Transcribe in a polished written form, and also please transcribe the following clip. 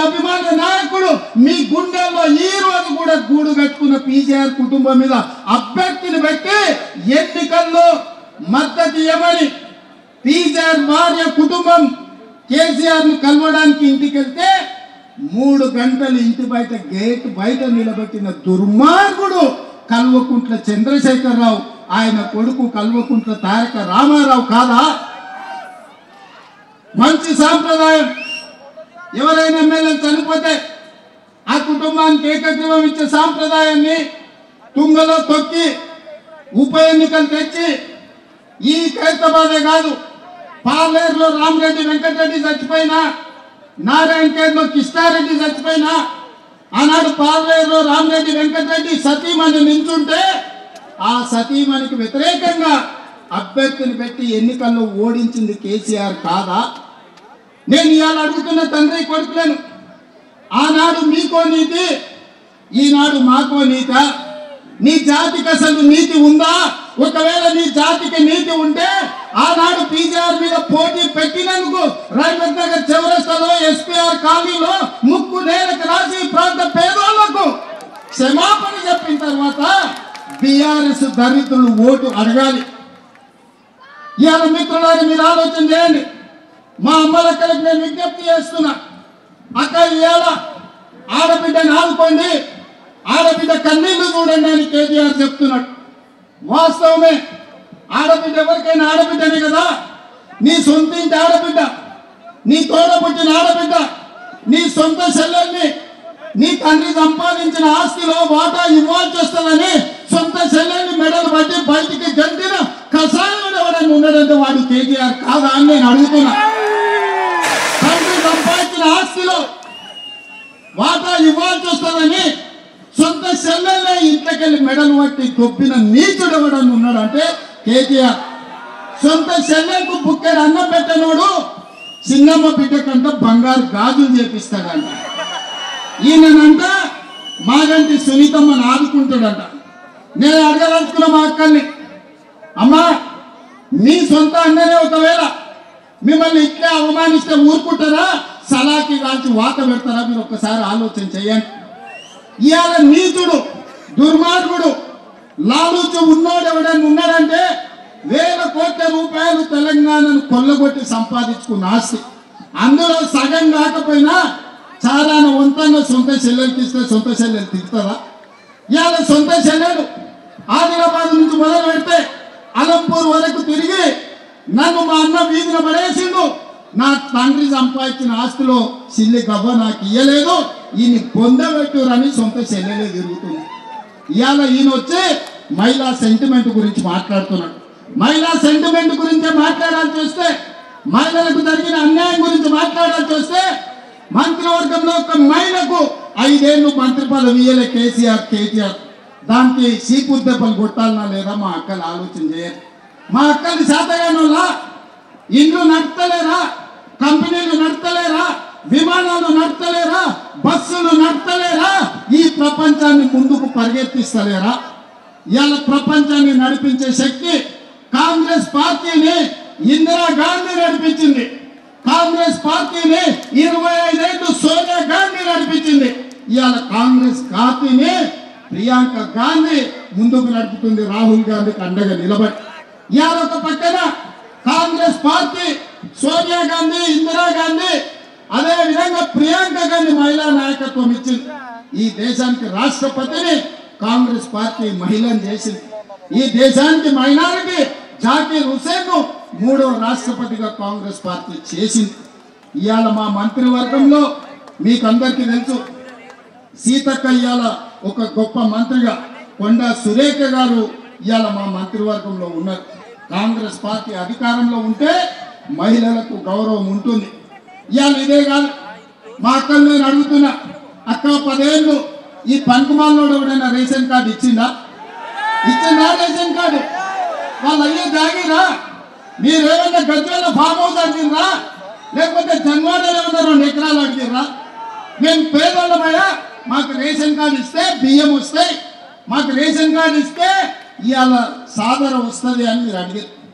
అభిమాన నాయకుడు మీ గుండెల్లో ఈ రోజు కూడా గూడు కట్టుకున్న పీజీఆర్ కుటుంబం మీద అభ్యర్థిని పెట్టి ఎన్నికల్లో మద్దతు ఇవ్వమని పీజీఆర్ భార్య కుటుంబం కేసీఆర్ ను కలవడానికి ఇంటికి వెళ్తే 3 గంటలు ఇంటి బయట గేట్ బయట నిలబెట్టిన దుర్మార్గుడు కల్వకుంట్ల చంద్రశేఖరరావు, ఆయన కొడుకు కల్వకుంట్ల తారక రామారావు కాదా? మంచి సాంప్రదాయం. ఎవరైనా ఎమ్మెల్యేలు చనిపోతే ఆ కుటుంబానికి ఏకగ్రీవం ఇచ్చే సాంప్రదాయాన్ని తుంగలో తొక్కి ఉప ఎన్నికలు తెచ్చి ఈ ఖైరతాబాదే కాదు, పార్లేరులో రామరెడ్డి వెంకటరెడ్డి చచ్చిపోయినా, నారాయణఖేడ్లో కిష్టారెడ్డి చచ్చిపోయినా, ఆనాడు పార్లేరులో రామరెడ్డి వెంకటరెడ్డి సతీమణి నించుంటే ఆ సతీమణికి వ్యతిరేకంగా అభ్యర్థిని పెట్టి ఎన్నికల్లో ఓడించింది కేసీఆర్ కాదా? నేను ఇవాళ అడుగుతున్న తండ్రి కొడుకులను, ఆనాడు మీకో నీతి, ఈనాడు మాకో నీత? నీ జాతికి అసలు నీతి ఉందా? ఒకవేళ నీ జాతికి నీతి ఉంటే ఆనాడు పీజీఆర్ మీద పోటీ పెట్టినందుకు రైమత్ నగర్ చౌరస్తాలో ఎస్పీఆర్ కాలనీలో ముక్కు నేలకు రాసి ప్రాంత పేదోళ్లకు క్షమాపణ చెప్పిన తర్వాత బీఆర్ఎస్ దరిద్రులు ఓటు అడగాలి. ఇవాళ మిత్రులారా మీరు ఆలోచన చేయండి. మా అమ్మలక్కలకు నేను విజ్ఞప్తి చేస్తున్నా, అక్క ఇవాళ ఆడబిడ్డని ఆదుకోండి, ఆడబిడ్డ కన్నీళ్లు చూడండి అని కేటీఆర్ చెప్తున్నాడు. వాస్తవమే, ఆడబిడ్డ ఎవరికైనా ఆడబిడ్డనే కదా. నీ సొంత ఇంటి ఆడబిడ్డ, నీ తోడ పుట్టిన ఆడబిడ్డ, నీ సొంత చెల్లెల్ని నీ తండ్రి సంపాదించిన ఆస్తిలో వాటా ఇవ్వాల్సి వస్తుందని సొంత చెల్లెల్ని మెడలు పట్టి బయటికి గంటిన కషాయుడు ఎవడని ఉన్నాడంటే వాడు కేటీఆర్ కాదా అని నేను అడుగుతున్నా. తండ్రి సంపాదించిన ఆస్తిలో వాటా ఇవ్వాల్సి వస్తుందని సొంత చెల్లెల్నే ఇంట్లోకెళ్ళి మెడలు పట్టి గొప్పిన నీచుడు ఎవడని ఉన్నాడంటే కేటీఆర్. సొంత చెల్లెలకు బుక్కెడు అన్నం పెట్టనోడు చిన్నమ్మ బిడ్డ కంట బంగారు గాజులు చేపిస్తాడంట. ఈయనంట మాగంటి సునీతమ్మని ఆదుకుంటాడంట. నేను అడగదలుచుకున్న మా అక్కల్ని, అమ్మా మీ సొంత అన్ననే ఒకవేళ మిమ్మల్ని ఇట్లే అవమానిస్తే ఊరుకుంటారా, సలాకి కాల్చి వాత పెడతారా? మీరు ఒక్కసారి ఆలోచన చేయండి. ఇవాళ నీచుడు దుర్మార్గుడు లాలూచు ఉన్నోడు ఎవడని ఉన్నాడంటే వేల కోట్ల రూపాయలు తెలంగాణను కొల్లగొట్టి సంపాదించుకున్న ఆస్తి, అందులో సగం కాకపోయినా చారాన వంతంగా సొంత చెల్లెలకి ఇస్తే సొంత చెల్లెలు తిరుగుతుందా? ఇవాళ సొంత చెల్లెలు ఆదిలాబాద్ నుంచి మొదలు పెడితే అలంపూర్ వరకు తిరిగి నన్ను మా అన్న వీధిన పడేసిండు, నా తండ్రి సంపాదించిన ఆస్తిలో సిల్లి గవ్వ నాకు ఇయ్యలేదు, ఈయన పొందబెట్టురని సొంత చెల్లెలే తిరుగుతుంది. ఇవాళ ఈయన వచ్చి మహిళా సెంటిమెంట్ గురించి మాట్లాడుతున్నాడు. మహిళా సెంటిమెంట్ గురించి మాట్లాడాల్సి వస్తే, మహిళలకు జరిగిన అన్యాయం గురించి మాట్లాడాల్సి వస్తే, మంత్రివర్గంలో ఒక మహిళకు 5 ఏళ్ళు మంత్రి పదవి ఇయ్యలే కేటీఆర్. దానికి సీపూర్ దెబ్బలు కొట్టాలన్నా లేదా మా అక్కలు ఆలోచన చేయాలి. మా అక్కలు శాతగానోళ్ళ ఇండ్లు నడతలేరా, కంపెనీలు నడతలేరా, విమానాలు నడతలేరా, బస్సులు నడతలేరా, ఈ ప్రపంచాన్ని ముందుకు పరిగెత్తిస్తలేరా? ఇవాళ ప్రపంచాన్ని నడిపించే శక్తి కాంగ్రెస్ పార్టీని ఇందిరాగాంధీ నడిపించింది. కాంగ్రెస్ పార్టీని 25 ఏళ్ళు సోనియా గాంధీ నడిపించింది. ఇవాళ కాంగ్రెస్ పార్టీని ప్రియాంక గాంధీ ముందుకు నడుపుతుంది, రాహుల్ గాంధీకి అండగా నిలబడి. ఇవాళ ఒక పక్కన కాంగ్రెస్ పార్టీ సోనియా గాంధీ, ఇందిరాగాంధీ, అదే విధంగా ప్రియాంక గాంధీ మహిళా నాయకత్వం ఇచ్చింది. ఈ దేశానికి రాష్ట్రపతిని కాంగ్రెస్ పార్టీ మహిళను చేసింది. ఈ దేశానికి మైనారిటీ జాకీర్ హుసేన్ ను 3వ రాష్ట్రపతిగా కాంగ్రెస్ పార్టీ చేసింది. ఇవాళ మా మంత్రివర్గంలో మీకు అందరికీ తెలుసు, సీతక్క ఇవాళ ఒక గొప్ప మంత్రిగా, కొండా సురేఖ గారు ఇవాళ మా మంత్రివర్గంలో ఉన్నారు. కాంగ్రెస్ పార్టీ అధికారంలో ఉంటే మహిళలకు గౌరవం ఉంటుంది. ఇవాళ ఇదే కాదు, మా అక్కలు నేను అడుగుతున్నా, అక్క 10 ఏళ్ళు ఈ పనికిమాలినోడు ఎవడైనా రేషన్ కార్డు ఇచ్చిందా? రేషన్ కార్డు వాళ్ళు అయ్యే జాగిరా? మీరేమన్నా గజ్వేల ఫామ్ హౌస్ అడిగిర్రా, లేకపోతే జన్వాడలో ఏమన్నా 2 ఎకరాలు అడిగిర్రా? మేము పేదోళ్ళమయ్యా, మాకు రేషన్ కార్డు ఇస్తే బియ్యం వస్తాయి, మాకు రేషన్ కార్డు ఇస్తే ఇవాళ సాదర వస్తుంది అని మీరు అడిగారు.